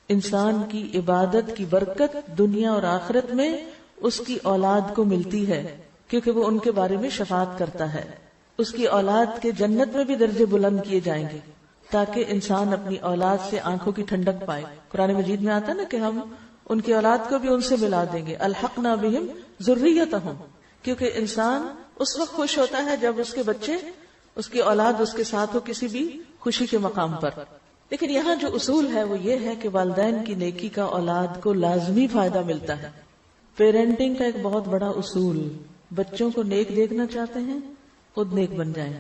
انسان کی عبادت کی برکت دنیا اور آخرت میں اس کی اولاد کو ملتی ہے، کیونکہ وہ ان کے بارے میں شفاعت کرتا ہے. اس کی اولاد کے جنت میں بھی درجے بلند کیے جائیں گے تاکہ انسان اپنی اولاد سے آنکھوں کی ٹھنڈک پائے. قرآن مجید میں آتا ہے نا کہ ہم ان کی اولاد کو بھی ان سے ملا دیں گے، الحقنا بہم ذریتہم. کیونکہ انسان اس وقت خوش ہوتا ہے جب اس کے بچے، اس کی اولاد اس کے ساتھ ہو کسی بھی خوشی کے مقام پر. لیکن یہاں جو اصول ہے وہ یہ ہے کہ والدین کی نیکی کا اولاد کو لازمی فائدہ ملتا ہے. پیرنٹنگ کا ایک بہت بڑا اصول، بچوں کو نیک دیکھنا چاہتے ہیں خود نیک بن جائیں.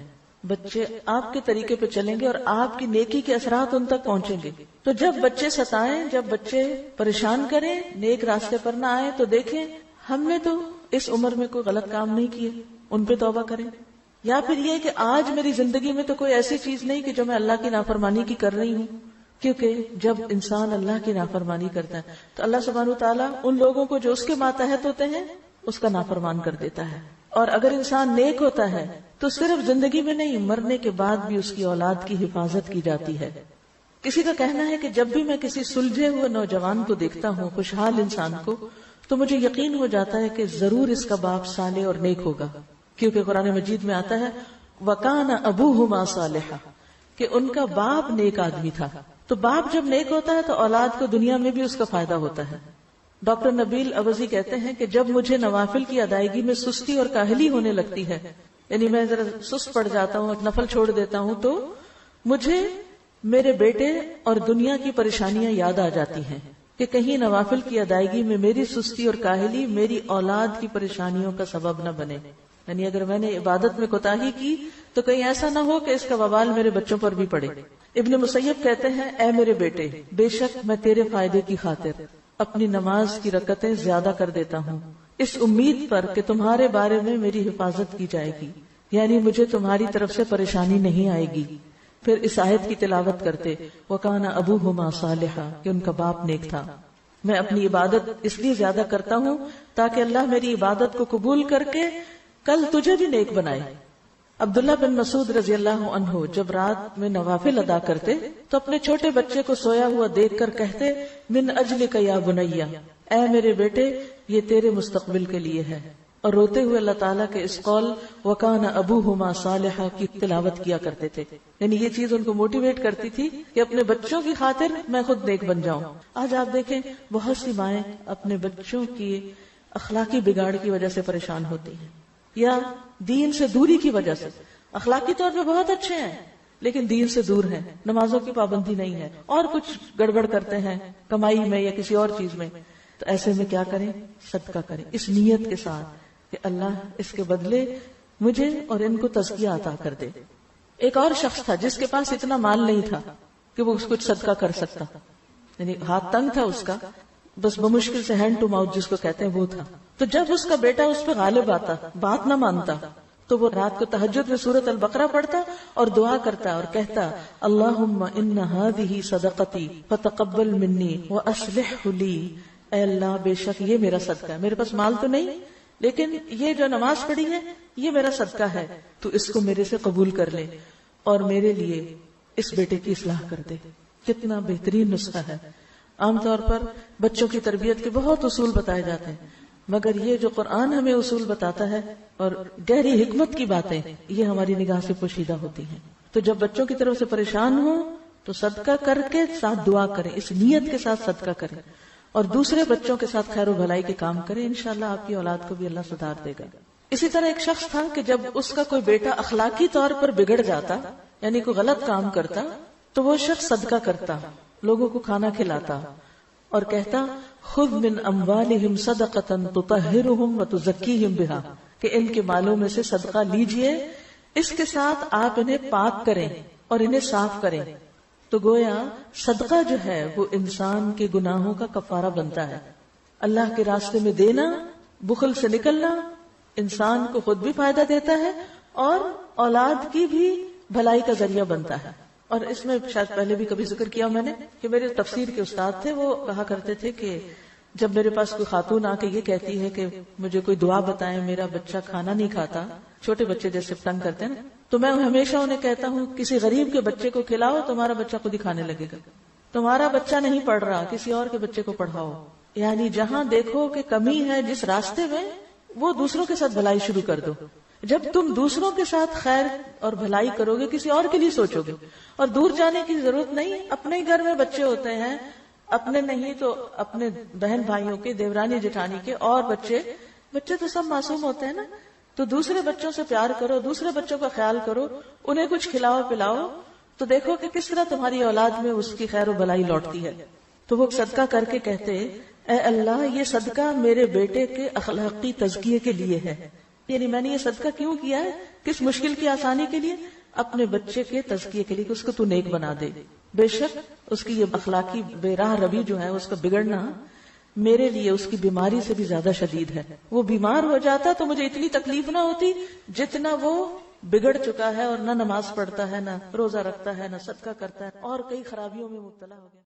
بچے آپ کے طریقے پہ چلیں گے اور آپ کی نیکی کے اثرات ان تک پہنچیں گے. تو جب بچے ستائیں، جب بچے پریشان کریں، نیک راستے پر نہ آئے تو دیکھیں ہم نے تو اس عمر میں کوئی غلط کام نہیں کیے، ان پہ توبہ کریں. یا پھر یہ کہ آج میری زندگی میں تو کوئی ایسی چیز نہیں کہ جو میں اللہ کی نافرمانی کی کر رہی ہوں. کیونکہ جب انسان اللہ کی نافرمانی کرتا ہے تو اللہ سبحانہ وتعالیٰ ان لوگوں کو جو اس کے ماتحت ہوتے ہیں اس کا نافرمان کر دیتا ہے. اور اگر انسان نیک ہوتا ہے تو صرف زندگی میں نہیں، مرنے کے بعد بھی اس کی اولاد کی حفاظت کی جاتی ہے. کسی کا کہنا ہے کہ جب بھی میں کسی سلجھے ہوئے نوجوان کو دیکھتا ہوں، خوشحال انسان کو، تو مجھے یقین ہو جاتا ہے کہ ضرور اس کا باپ صالح اور نیک ہوگا. کیونکہ قرآن مجید میں آتا ہے وَكَانَ أَبُوهُمَا صَالِحًا، کہ ان کا باپ نیک آدمی تھا. تو باپ جب نیک ہوتا ہے تو اولاد کو دنیا میں بھی اس کا فائدہ ہوتا ہے. ڈاکٹر نبیل عوضی کہتے ہیں کہ جب مجھے نوافل کی ادائیگی میں سستی اور کاہلی ہونے لگتی ہے، یعنی میں ذرا سست پڑ جاتا ہوں، نفل چھوڑ دیتا ہوں، تو مجھے میرے بیٹے اور دنیا کی پریشانیاں یاد آ جاتی ہیں کہ کہیں نوافل کی ادائیگی میں میری سستی اور کاہلی میری اولاد کی پریشانیوں کا سبب نہ بنے. یعنی اگر میں نے عبادت میں کوتاہی کی تو کہیں ایسا نہ ہو کہ اس کا وبال میرے بچوں پر بھی پڑے. ابن مسیب کہتے ہیں اے میرے بیٹے، بے شک میں تیرے فائدے کی خاطر اپنی نماز کی رکعتیں زیادہ کر دیتا ہوں، اس امید پر کہ تمہارے بارے میں میری حفاظت کی جائے گی، یعنی مجھے تمہاری طرف سے پریشانی نہیں آئے گی. پھر اس آیت کی تلاوت کرتے وَكَانَ أَبُوهُمَا صَالِحًا، کہ ان کا باپ نیک تھا. میں اپنی عبادت اس لیے زیادہ کرتا ہوں تاکہ اللہ میری عبادت کو قبول کر کے کل تجھے بھی نیک بنائے. عبداللہ بن مسعود رضی اللہ عنہ جب رات میں نوافل ادا کرتے تو اپنے چھوٹے بچے کو سویا ہوا دیکھ کر کہتے من اجلک یا بنیا، اے میرے بیٹے یہ تیرے مستقبل کے لیے ہے. اور روتے ہوئے اللہ تعالیٰ کے اس قول وَكَانَ أَبُوهُمَا صَالِحًا کی تلاوت کیا کرتے تھے. یعنی یہ چیز ان کو موٹیویٹ کرتی تھی کہ اپنے بچوں کی خاطر میں خود نیک بن جاؤں. آج آپ دیکھیں بہت سی مائیں اپنے بچوں کی اخلاقی بگاڑ کی وجہ سے پریشان ہوتی ہیں، یا دین سے دوری کی وجہ سے. اخلاقی طور پہ بہت اچھے ہیں لیکن دین سے دور ہیں، نمازوں کی پابندی نہیں ہے، اور کچھ گڑبڑ کرتے ہیں کمائی میں یا کسی اور چیز میں. تو ایسے میں کیا کریں؟ صدقہ کریں اس نیت کے ساتھ کہ اللہ اس کے بدلے مجھے اور ان کو تزکیہ عطا کر دے. ایک اور شخص تھا جس کے پاس اتنا مال نہیں تھا کہ وہ کچھ صدقہ کر سکتا، یعنی ہاتھ تنگ تھا اس کا، بس بمشکل سے ہینڈ ٹو ماؤتھ جس کو کہتے ہیں وہ تھا. تو جب اس کا بیٹا اس پہ غالب آتا، بات نہ مانتا، تو وہ رات کو تہجد میں سورۃ البقرہ پڑھتا اور دعا کرتا اور کہتا اللہم ان ہذہ صدقتی فتقبل منی واصلح لی، اے اللہ بے شک یہ میرا صدقہ ہے، میرے پاس مال تو نہیں لیکن یہ جو نماز پڑھی ہے یہ میرا صدقہ ہے، تو اس کو میرے سے قبول کر لے اور میرے لیے اس بیٹے کی اصلاح کر دے. کتنا بہترین نسخہ ہے. عام طور پر بچوں کی تربیت کے بہت اصول بتائے جاتے ہیں، مگر یہ جو قرآن ہمیں اصول بتاتا ہے اور گہری حکمت کی باتیں یہ ہماری نگاہ سے پوشیدہ ہوتی ہیں. تو جب بچوں کی طرف سے پریشان ہو تو صدقہ کر کے ساتھ دعا کریں، اس نیت کے ساتھ صدقہ کریں اور دوسرے بچوں کے ساتھ خیر و بھلائی کے کام کریں. انشاءاللہ آپ کی اولاد کو بھی اللہ سدھار دے گا. اسی طرح ایک شخص تھا کہ جب اس کا کوئی بیٹا اخلاقی طور پر بگڑ جاتا، یعنی کوئی غلط کام کرتا، تو وہ شخص صدقہ کرتا، لوگوں کو کھانا کھلاتا اور کہتا خذ من اموالہم صدقۃ تطہرہم وتزکیہم بہا، کہ ان کے مالوں میں سے صدقہ لیجئے، اس کے ساتھ آپ انہیں پاک کریں اور انہیں صاف کریں. تو گویا صدقہ جو ہے وہ انسان کے گناہوں کا کفارہ بنتا ہے. اللہ کے راستے میں دینا، بخل سے نکلنا انسان کو خود بھی فائدہ دیتا ہے اور اولاد کی بھی بھلائی کا ذریعہ بنتا ہے. اور اس میں شاید پہلے بھی کبھی ذکر کیا میں نے کہ میرے تفسیر کے استاد تھے، وہ کہا کرتے تھے کہ جب میرے پاس کوئی خاتون آ کے یہ کہتی ہے کہ مجھے کوئی دعا بتائیں، میرا بچہ کھانا نہیں کھاتا، چھوٹے بچے جیسے تنگ کرتے ہیں نا، تو میں ہمیشہ انہیں کہتا ہوں کسی غریب کے بچے کو کھلاؤ تمہارا بچہ خود ہی کھانے لگے گا. تمہارا بچہ نہیں پڑھ رہا، کسی اور کے بچے کو پڑھاؤ. یعنی جہاں دیکھو کہ کمی ہے جس راستے میں، وہ دوسروں کے ساتھ بھلائی شروع کر دو. جب تم دوسروں کے ساتھ خیر اور بھلائی کرو گے، کسی اور کے لیے سوچو گے. اور دور جانے کی ضرورت نہیں. اپنے ہی گھر میں بچے ہوتے ہیں، اپنے نہیں تو اپنے بہن بھائیوں کے، دیورانی جٹھانی کے، اور بچے تو سب معصوم ہوتے ہیں نا. تو دوسرے بچوں سے پیار کرو، دوسرے بچوں کا خیال کرو، انہیں کچھ کھلاؤ پلاؤ، تو دیکھو کہ کس طرح تمہاری اولاد میں اس کی خیر و بھلائی لوٹتی ہے. تو وہ صدقہ کر کے کہتے، اے اللہ یہ صدقہ میرے بیٹے کے اخلاقی تزکیے کے لیے ہے. یعنی میں نے یہ صدقہ کیوں کیا ہے؟ کس مشکل کی آسانی کے لیے؟ اپنے بچے کے تزکیے کے لیے کہ اس کو تو نیک بنا دے. بے شک اس کی یہ اخلاقی بے راہ روی جو ہے، اس کا بگڑنا میرے لیے اس کی بیماری سے بھی زیادہ شدید ہے. وہ بیمار ہو جاتا تو مجھے اتنی تکلیف نہ ہوتی جتنا وہ بگڑ چکا ہے اور نہ نماز پڑھتا ہے، نہ روزہ رکھتا ہے، نہ صدقہ کرتا ہے، اور کئی خرابیوں میں مبتلا ہو گیا.